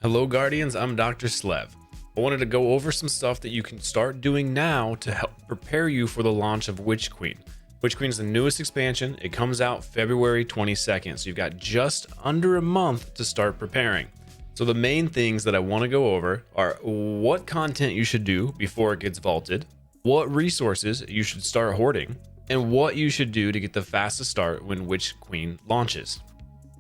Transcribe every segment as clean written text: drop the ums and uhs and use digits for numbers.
Hello Guardians, I'm Dr. Slev. I wanted to go over some stuff that you can start doing now to help prepare you for the launch of Witch Queen. Witch Queen is the newest expansion. It comes out February 22nd, so you've got just under a month to start preparing. So the main things that I want to go over are what content you should do before it gets vaulted, what resources you should start hoarding, and what you should do to get the fastest start when Witch Queen launches.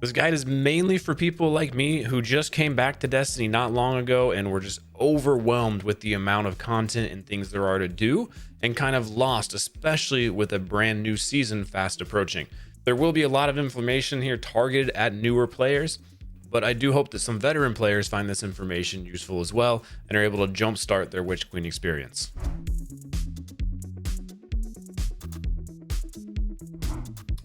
This guide is mainly for people like me who just came back to Destiny not long ago and were just overwhelmed with the amount of content and things there are to do and kind of lost, especially with a brand new season fast approaching. There will be a lot of information here targeted at newer players, but I do hope that some veteran players find this information useful as well and are able to jumpstart their Witch Queen experience.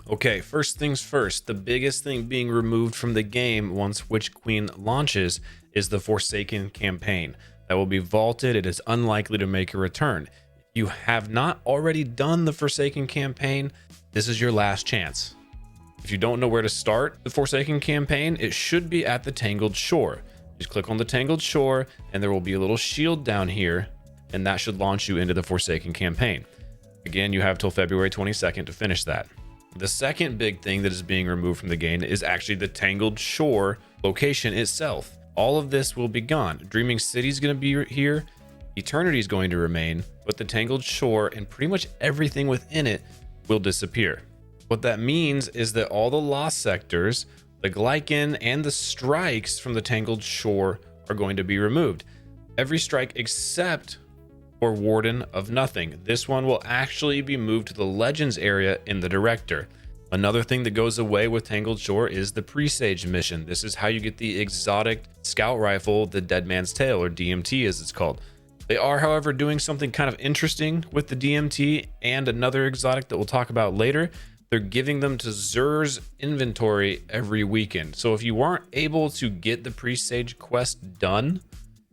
Okay, first things first, the biggest thing being removed from the game once Witch Queen launches is the Forsaken campaign. That will be vaulted. It is unlikely to make a return. If you have not already done the Forsaken campaign, this is your last chance. If you don't know where to start the Forsaken campaign, it should be at the Tangled Shore. Just click on the Tangled Shore and there will be a little shield down here, and that should launch you into the Forsaken campaign. Again, you have till February 22nd to finish that. The second big thing that is being removed from the game is actually the Tangled Shore location itself. All of this will be gone. Dreaming City is going to be here. Eternity is going to remain, but the Tangled Shore and pretty much everything within it will disappear. What that means is that all the lost sectors, the Glycan, and the strikes from the Tangled Shore are going to be removed. Every strike except or Warden of Nothing. This one will actually be moved to the Legends area in the Director. Another thing that goes away with Tangled Shore is the Presage mission. This is how you get the exotic scout rifle, the Dead Man's Tale, or DMT as it's called. They are, however, doing something kind of interesting with the DMT and another exotic that we'll talk about later. They're giving them to Xur's inventory every weekend. So if you weren't able to get the Presage quest done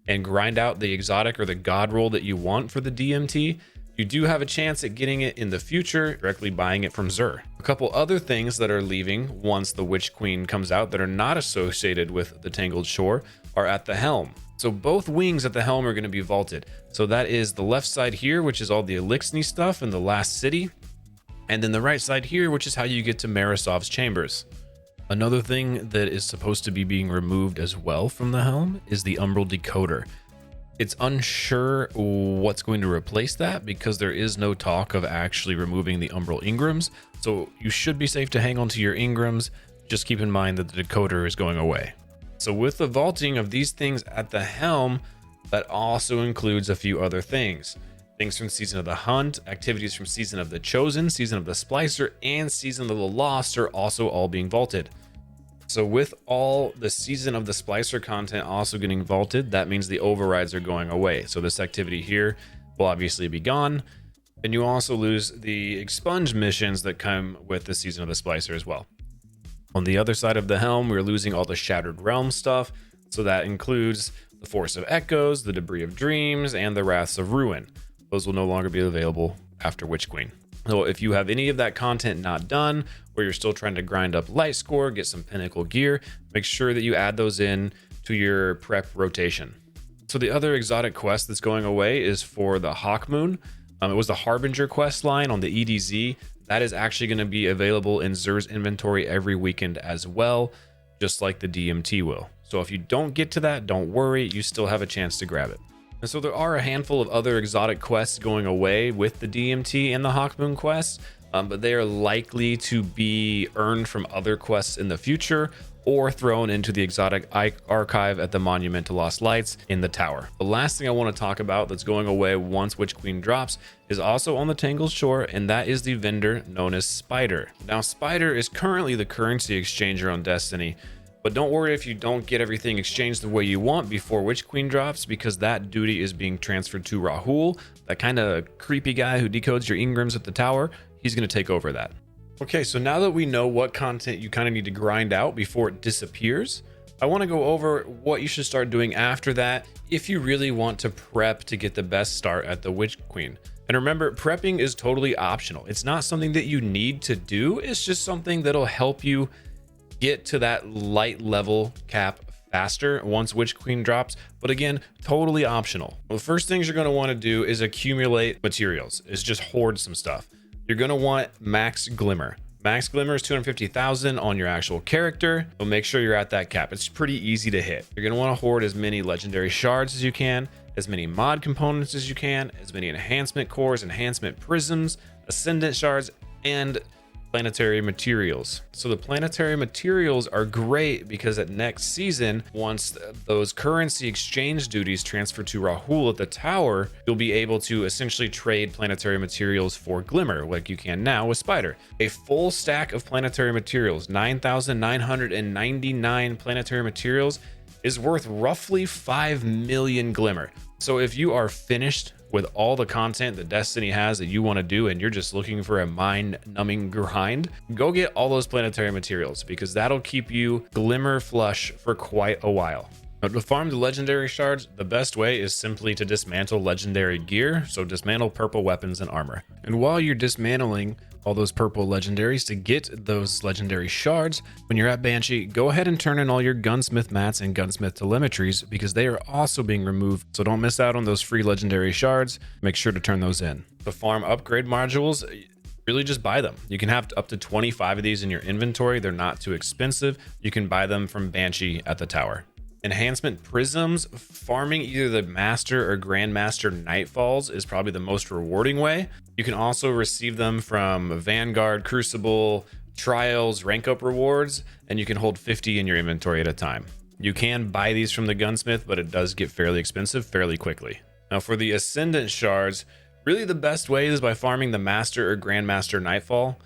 and grind out the exotic or the god roll that you want for the DMT, you do have a chance at getting it in the future, directly buying it from Xur. A couple other things that are leaving once the Witch Queen comes out that are not associated with the Tangled Shore are at the helm. So both wings at the helm are going to be vaulted. So that is the left side here, which is all the Elixni stuff in the last city, and then the right side here, which is how you get to Marisov's chambers. Another thing that is supposed to be being removed as well from the helm is the Umbral Decoder. It's unsure what's going to replace that because there is no talk of actually removing the Umbral Engrams. So you should be safe to hang on to your Engrams. Just keep in mind that the decoder is going away. So with the vaulting of these things at the helm, that also includes a few other things. Things from Season of the Hunt, activities from Season of the Chosen, Season of the Splicer, and Season of the Lost are also all being vaulted. So with all the Season of the Splicer content also getting vaulted, that means the overrides are going away. So this activity here will obviously be gone. And you also lose the expunge missions that come with the Season of the Splicer as well. On the other side of the helm, we're losing all the Shattered Realm stuff. So that includes the Force of Echoes, the Debris of Dreams, and the Wraths of Ruin. Those will no longer be available after Witch Queen. So if you have any of that content not done, or you're still trying to grind up light score, get some pinnacle gear, make sure that you add those in to your prep rotation. So the other exotic quest that's going away is for the Hawkmoon. It was the Harbinger quest line on the EDZ. That is actually going to be available in Xur's inventory every weekend as well, just like the DMT will. So if you don't get to that, don't worry, you still have a chance to grab it. And so there are a handful of other exotic quests going away with the DMT and the Hawkmoon quests, but they are likely to be earned from other quests in the future or thrown into the exotic archive at the Monument to Lost Lights in the tower. The last thing I want to talk about that's going away once Witch Queen drops is also on the Tangled Shore, and that is the vendor known as Spider. Now, Spider is currently the currency exchanger on Destiny, but don't worry if you don't get everything exchanged the way you want before Witch Queen drops, because that duty is being transferred to Rahul, that kind of creepy guy who decodes your Engrams at the tower. He's going to take over that. Okay, so now that we know what content you kind of need to grind out before it disappears, I want to go over what you should start doing after that if you really want to prep to get the best start at the Witch Queen. And remember, prepping is totally optional. It's not something that you need to do. It's just something that'll help you get to that light level cap faster once Witch Queen drops, but again, totally optional. Well, the first things you're going to want to do is accumulate materials, is just hoard some stuff. You're going to want Max Glimmer. Max Glimmer is 250,000 on your actual character, so make sure you're at that cap. It's pretty easy to hit. You're going to want to hoard as many legendary shards as you can, as many mod components as you can, as many enhancement cores, enhancement prisms, ascendant shards, and planetary materials. So the planetary materials are great because at next season, once those currency exchange duties transfer to Rahool at the tower, you'll be able to essentially trade planetary materials for Glimmer like you can now with Spider. A full stack of planetary materials, 9,999 planetary materials, is worth roughly 5 million Glimmer. So if you are finished with all the content that Destiny has that you want to do and you're just looking for a mind-numbing grind, go get all those planetary materials because that'll keep you Glimmer flush for quite a while. Now, to farm the legendary shards, the best way is simply to dismantle legendary gear, so dismantle purple weapons and armor. And while you're dismantling all those purple legendaries to get those legendary shards, when you're at Banshee, go ahead and turn in all your gunsmith mats and gunsmith telemetries because they are also being removed, so don't miss out on those free legendary shards. Make sure to turn those in. To farm upgrade modules, really just buy them. You can have up to 25 of these in your inventory. They're not too expensive. You can buy them from Banshee at the tower. Enhancement prisms, farming either the master or grandmaster nightfalls is probably the most rewarding way. You can also receive them from Vanguard, Crucible, Trials, rank up rewards, and you can hold 50 in your inventory at a time. You can buy these from the gunsmith, but it does get fairly expensive fairly quickly. Now for the ascendant shards, really the best way is by farming the master or grandmaster nightfall.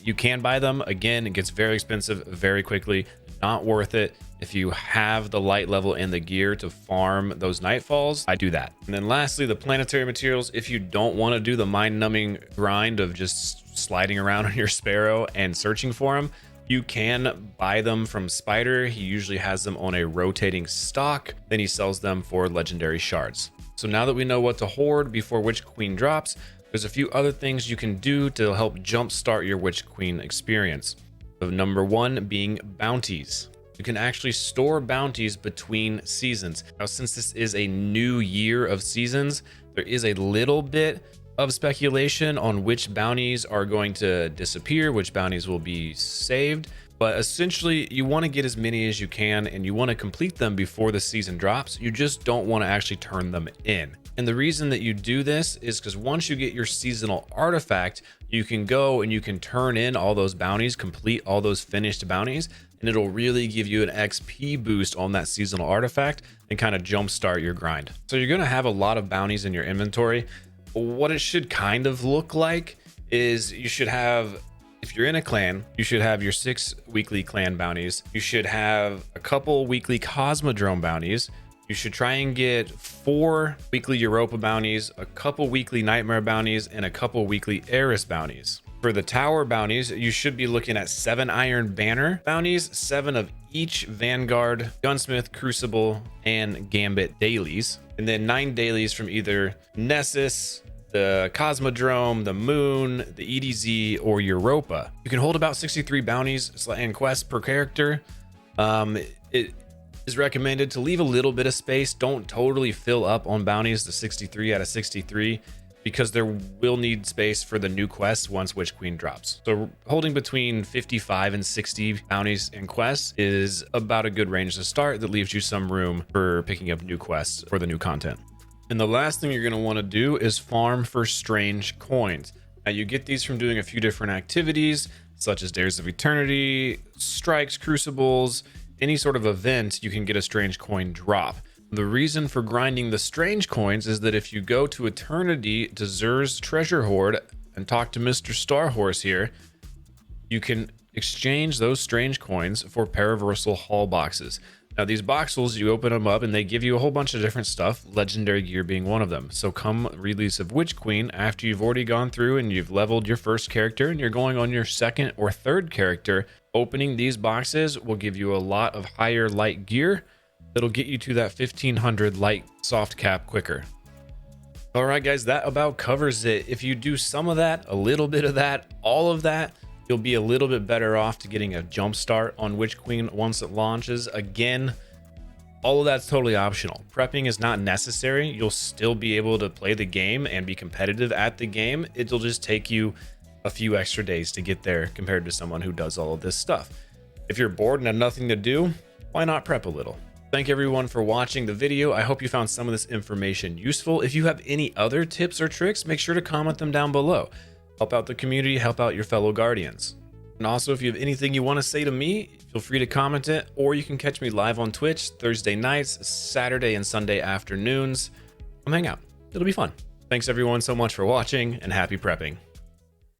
You can buy them. Again, it gets very expensive very quickly. Not worth it. If you have the light level and the gear to farm those nightfalls, I do that. And then lastly, the planetary materials. If you don't want to do the mind-numbing grind of just sliding around on your Sparrow and searching for them, you can buy them from Spider. He usually has them on a rotating stock. Then he sells them for legendary shards. So now that we know what to hoard before Witch Queen drops, there's a few other things you can do to help jumpstart your Witch Queen experience. So number one being bounties. You can actually store bounties between seasons. Now, since this is a new year of seasons, there is a little bit of speculation on which bounties are going to disappear, which bounties will be saved. But essentially, you want to get as many as you can and you want to complete them before the season drops. You just don't want to actually turn them in. And the reason that you do this is because once you get your seasonal artifact, you can go and you can turn in all those bounties, complete all those finished bounties, and it'll really give you an XP boost on that seasonal artifact and kind of jumpstart your grind. So you're going to have a lot of bounties in your inventory. What it should kind of look like is you should have, if you're in a clan, you should have your 6 weekly clan bounties. You should have a couple weekly Cosmodrome bounties. You should try and get 4 weekly Europa bounties, a couple weekly Nightmare bounties, and a couple weekly Eris bounties. For the tower bounties, you should be looking at 7 Iron Banner bounties, 7 of each Vanguard, Gunsmith, Crucible, and Gambit dailies, and then 9 dailies from either Nessus, the Cosmodrome, the Moon, the EDZ, or Europa. You can hold about 63 bounties and quests per character. It is recommended to leave a little bit of space. Don't totally fill up on bounties to 63 out of 63 because there will need space for the new quests once Witch Queen drops. So holding between 55 and 60 bounties and quests is about a good range to start that leaves you some room for picking up new quests for the new content. And the last thing you're going to want to do is farm for strange coins. Now you get these from doing a few different activities such as Dares of Eternity, Strikes, Crucibles, any sort of event you can get a strange coin drop. The reason for grinding the strange coins is that if you go to Eternity to Xur's treasure hoard and talk to Mr. Starhorse here, you can exchange those strange coins for Paraversal Hall boxes. Now these boxels, you open them up and they give you a whole bunch of different stuff, legendary gear being one of them. So come release of Witch Queen, after you've already gone through and you've leveled your first character and you're going on your second or third character, opening these boxes will give you a lot of higher light gear that'll get you to that 1500 light soft cap quicker. All right, guys, that about covers it. If you do some of that, a little bit of that, all of that, you'll be a little bit better off to getting a jump start on Witch Queen once it launches. Again, All of that's totally optional. Prepping is not necessary. You'll still be able to play the game and be competitive at the game. It'll just take you a few extra days to get there compared to someone who does all of this stuff. If you're bored and have nothing to do, why not prep a little? Thank everyone for watching the video. I hope you found some of this information useful. If you have any other tips or tricks, make sure to comment them down below. Help out the community, help out your fellow guardians. And also, if you have anything you want to say to me, feel free to comment it, or you can catch me live on Twitch Thursday nights, Saturday and Sunday afternoons. Come hang out. It'll be fun. Thanks everyone so much for watching, and happy prepping.